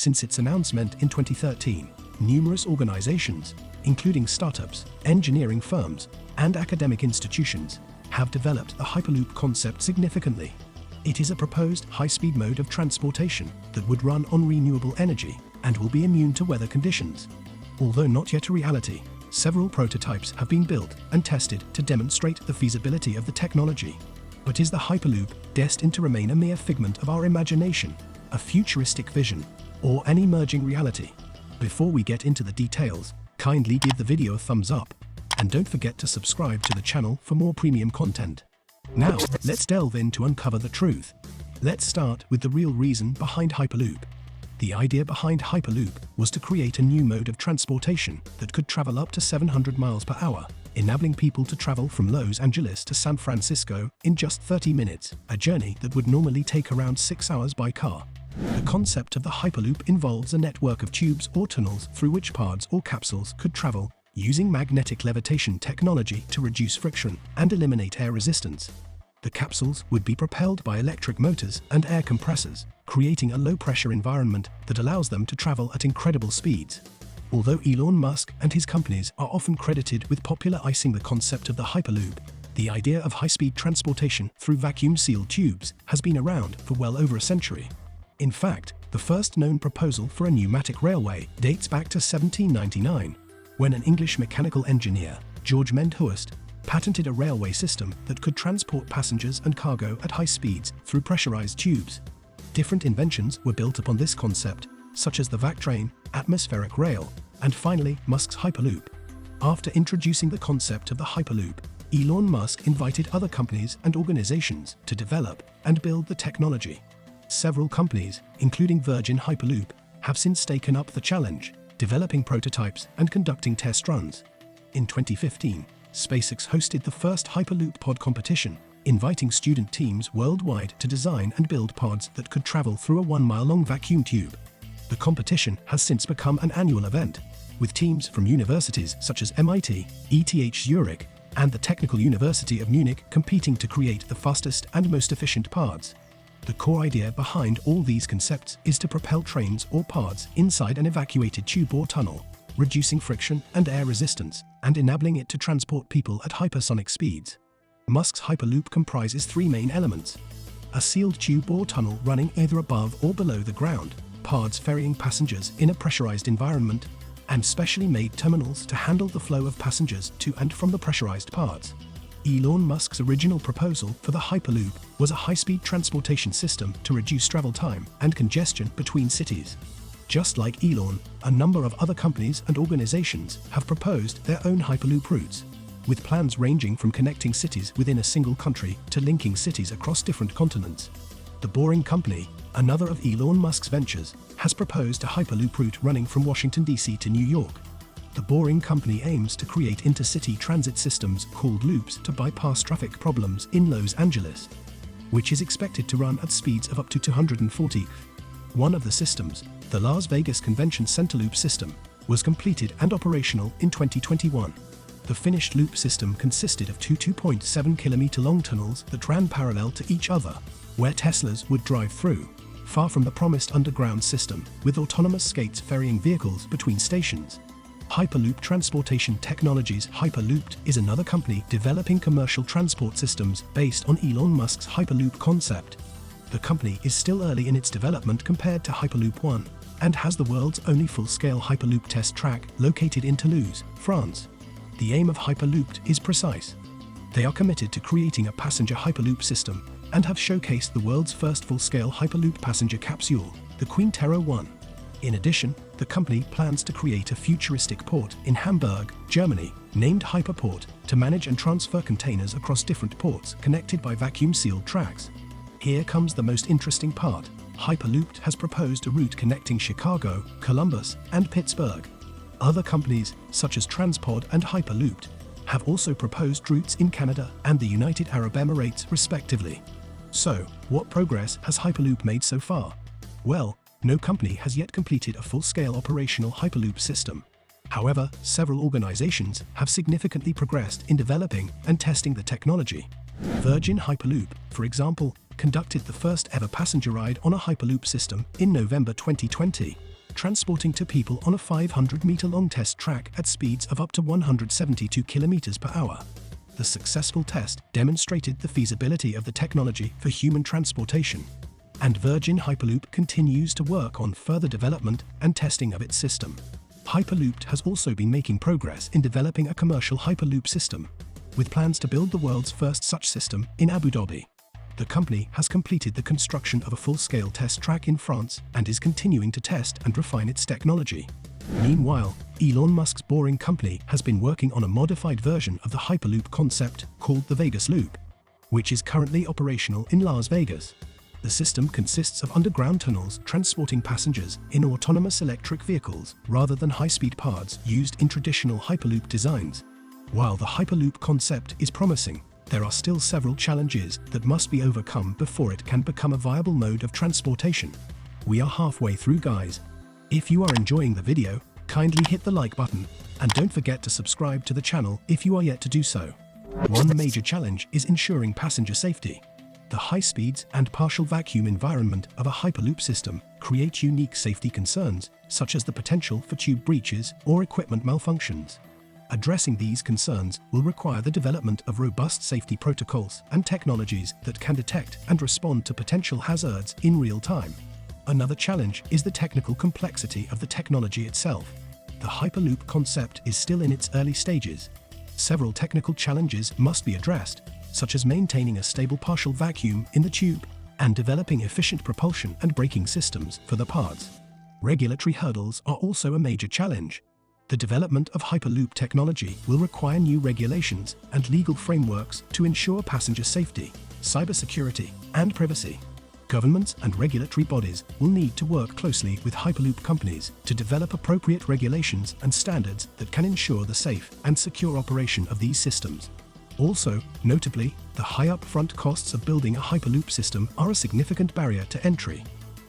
Since its announcement in 2013, numerous organizations, including startups, engineering firms, and academic institutions, have developed the Hyperloop concept significantly. It is a proposed high-speed mode of transportation that would run on renewable energy and will be immune to weather conditions. Although not yet a reality, several prototypes have been built and tested to demonstrate the feasibility of the technology. But is the Hyperloop destined to remain a mere figment of our imagination, a futuristic vision, or an emerging reality? Before we get into the details, kindly give the video a thumbs up, and don't forget to subscribe to the channel for more premium content. Now, let's delve in to uncover the truth. Let's start with the real reason behind Hyperloop. The idea behind Hyperloop was to create a new mode of transportation that could travel up to 700 miles per hour, enabling people to travel from Los Angeles to San Francisco in just 30 minutes, a journey that would normally take around 6 hours by car. The concept of the Hyperloop involves a network of tubes or tunnels through which pods or capsules could travel, using magnetic levitation technology to reduce friction and eliminate air resistance. The capsules would be propelled by electric motors and air compressors, creating a low-pressure environment that allows them to travel at incredible speeds. Although Elon Musk and his companies are often credited with popularizing the concept of the Hyperloop, the idea of high-speed transportation through vacuum-sealed tubes has been around for well over a century. In fact, the first known proposal for a pneumatic railway dates back to 1799, when an English mechanical engineer, George Mendhurst, patented a railway system that could transport passengers and cargo at high speeds through pressurized tubes. Different inventions were built upon this concept, such as the vac train, atmospheric rail, and finally Musk's Hyperloop. After introducing the concept of the Hyperloop, Elon Musk invited other companies and organizations to develop and build the technology. Several companies, including Virgin Hyperloop, have since taken up the challenge, developing prototypes and conducting test runs. In 2015, SpaceX hosted the first Hyperloop pod competition, inviting student teams worldwide to design and build pods that could travel through a 1-mile-long vacuum tube. The competition has since become an annual event, with teams from universities such as MIT, ETH Zurich, and the Technical University of Munich competing to create the fastest and most efficient pods. The core idea behind all these concepts is to propel trains or pods inside an evacuated tube or tunnel, reducing friction and air resistance, and enabling it to transport people at hypersonic speeds. Musk's Hyperloop comprises 3 main elements: a sealed tube or tunnel running either above or below the ground, pods ferrying passengers in a pressurized environment, and specially made terminals to handle the flow of passengers to and from the pressurized pods. Elon Musk's original proposal for the Hyperloop was a high-speed transportation system to reduce travel time and congestion between cities. Just like Elon, a number of other companies and organizations have proposed their own Hyperloop routes, with plans ranging from connecting cities within a single country to linking cities across different continents. The Boring Company, another of Elon Musk's ventures, has proposed a Hyperloop route running from Washington, D.C. to New York. The Boring Company aims to create intercity transit systems called loops to bypass traffic problems in Los Angeles, which is expected to run at speeds of up to 240. One of the systems, the Las Vegas Convention Center Loop system, was completed and operational in 2021. The finished loop system consisted of two 2.7-kilometer-long tunnels that ran parallel to each other, where Teslas would drive through, far from the promised underground system, with autonomous skates ferrying vehicles between stations. Hyperloop Transportation Technologies Hyperloop is another company developing commercial transport systems based on Elon Musk's Hyperloop concept. The company is still early in its development compared to Hyperloop One, and has the world's only full-scale Hyperloop test track located in Toulouse, France. The aim of Hyperloop is precise. They are committed to creating a passenger Hyperloop system, and have showcased the world's first full-scale Hyperloop passenger capsule, the Quintero 1. In addition, the company plans to create a futuristic port in Hamburg, Germany, named Hyperport, to manage and transfer containers across different ports connected by vacuum-sealed tracks. Here comes the most interesting part. Hyperloop has proposed a route connecting Chicago, Columbus, and Pittsburgh. Other companies, such as Transpod and Hyperloop, have also proposed routes in Canada and the United Arab Emirates, respectively. So, what progress has Hyperloop made so far? Well, no company has yet completed a full-scale operational Hyperloop system. However, several organizations have significantly progressed in developing and testing the technology. Virgin Hyperloop, for example, conducted the first ever passenger ride on a Hyperloop system in November 2020, transporting two people on a 500-meter-long test track at speeds of up to 172 kilometers per hour. The successful test demonstrated the feasibility of the technology for human transportation, and Virgin Hyperloop continues to work on further development and testing of its system. Hyperloop has also been making progress in developing a commercial Hyperloop system, with plans to build the world's first such system in Abu Dhabi. The company has completed the construction of a full-scale test track in France and is continuing to test and refine its technology. Meanwhile, Elon Musk's Boring company has been working on a modified version of the Hyperloop concept called the Vegas Loop, which is currently operational in Las Vegas. The system consists of underground tunnels transporting passengers in autonomous electric vehicles rather than high-speed paths used in traditional Hyperloop designs. While the Hyperloop concept is promising, there are still several challenges that must be overcome before it can become a viable mode of transportation. We are halfway through, guys. If you are enjoying the video, kindly hit the like button, and don't forget to subscribe to the channel if you are yet to do so. One major challenge is ensuring passenger safety. The high speeds and partial vacuum environment of a Hyperloop system create unique safety concerns, such as the potential for tube breaches or equipment malfunctions. Addressing these concerns will require the development of robust safety protocols and technologies that can detect and respond to potential hazards in real time. Another challenge is the technical complexity of the technology itself. The Hyperloop concept is still in its early stages. Several technical challenges must be addressed, such as maintaining a stable partial vacuum in the tube and developing efficient propulsion and braking systems for the parts. Regulatory hurdles are also a major challenge. The development of Hyperloop technology will require new regulations and legal frameworks to ensure passenger safety, cybersecurity, and privacy. Governments and regulatory bodies will need to work closely with Hyperloop companies to develop appropriate regulations and standards that can ensure the safe and secure operation of these systems. Also, notably, the high upfront costs of building a Hyperloop system are a significant barrier to entry.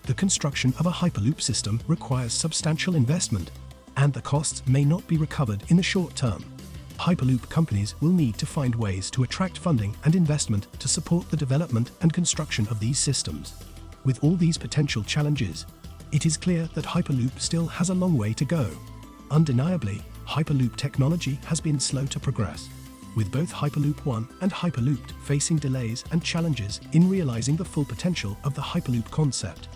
The construction of a Hyperloop system requires substantial investment, and the costs may not be recovered in the short term. Hyperloop companies will need to find ways to attract funding and investment to support the development and construction of these systems. With all these potential challenges, it is clear that Hyperloop still has a long way to go. Undeniably, Hyperloop technology has been slow to progress, with both Hyperloop One and Hyperloop facing delays and challenges in realizing the full potential of the Hyperloop concept.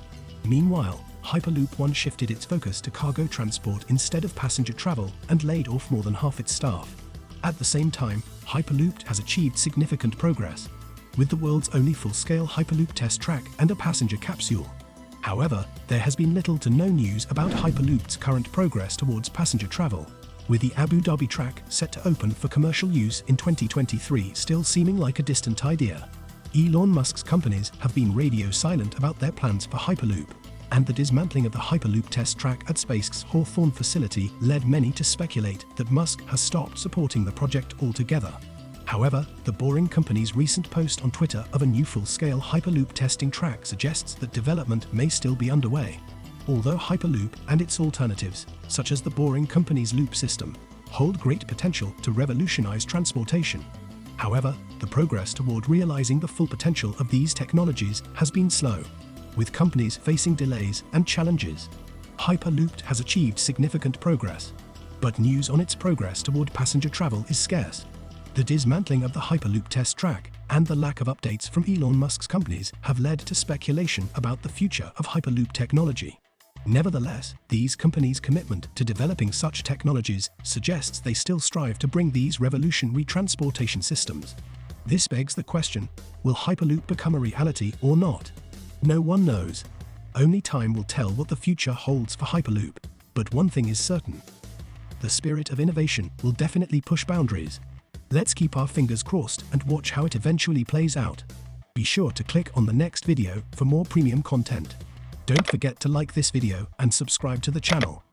Meanwhile, Hyperloop One shifted its focus to cargo transport instead of passenger travel and laid off more than half its staff. At the same time, Hyperloop has achieved significant progress, with the world's only full-scale Hyperloop test track and a passenger capsule. However, there has been little to no news about Hyperloop's current progress towards passenger travel, with the Abu Dhabi track set to open for commercial use in 2023 still seeming like a distant idea. Elon Musk's companies have been radio silent about their plans for Hyperloop, and the dismantling of the Hyperloop test track at SpaceX's Hawthorne facility led many to speculate that Musk has stopped supporting the project altogether. However, the Boring company's recent post on Twitter of a new full-scale Hyperloop testing track suggests that development may still be underway. Although Hyperloop and its alternatives, such as the Boring company's Loop system, hold great potential to revolutionize transportation. However, the progress toward realizing the full potential of these technologies has been slow, with companies facing delays and challenges. Hyperloop has achieved significant progress, but news on its progress toward passenger travel is scarce. The dismantling of the Hyperloop test track and the lack of updates from Elon Musk's companies have led to speculation about the future of Hyperloop technology. Nevertheless, these companies' commitment to developing such technologies suggests they still strive to bring these revolutionary transportation systems. This begs the question, will Hyperloop become a reality or not? No one knows. Only time will tell what the future holds for Hyperloop. But one thing is certain. The spirit of innovation will definitely push boundaries. Let's keep our fingers crossed and watch how it eventually plays out. Be sure to click on the next video for more premium content. Don't forget to like this video and subscribe to the channel.